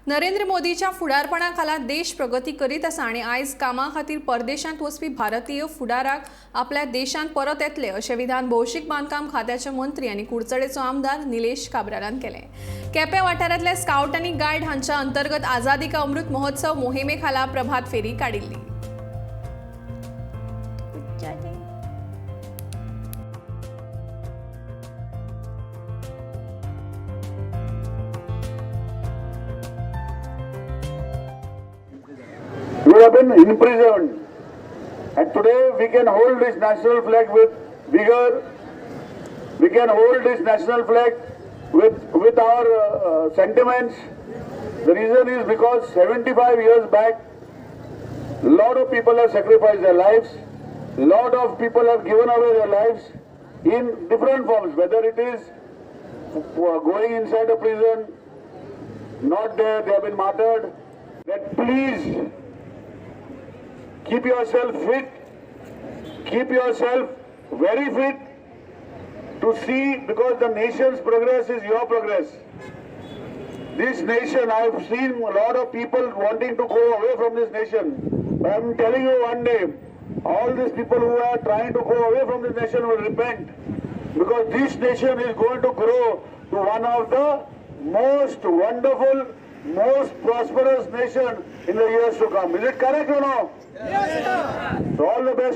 नरेंद्र मोदीच्या फुडारपणाखाला देश प्रगती करीत आसा आणि आयज कामा खातीर परदेशांत वचपी भारतीय फुडाराक आपल्या देशांत परत येतले अशें विधान भौशीक बांदकाम खात्याचे मंत्री आनी कुडचडेचो आमदार निलेश काब्रालान केलें। केपें वाठारांतले स्काउट आनी गायड हांच्या अंतर्गत आझादी का अमृत महोत्सव मोहिमे खाला प्रभात फेरी काडिल्ली। We have been imprisoned, and today we can hold this national flag with vigor. We can hold this national flag with our sentiments. The reason is because 75 years back, a lot of people have sacrificed their lives. A lot of people have given away their lives in different forms, whether it is going inside a prison, not there, they have been martyred. That please keep yourself fit, keep yourself very fit to see, because the nation's progress is your progress. This nation, I have seen a lot of people wanting to go away from this nation. But I am telling you, one day, all these people who are trying to go away from this nation will repent, because this nation is going to grow to one of the most wonderful, most prosperous nation in the years to come. Is it correct or no? Yes, sir. So all the best.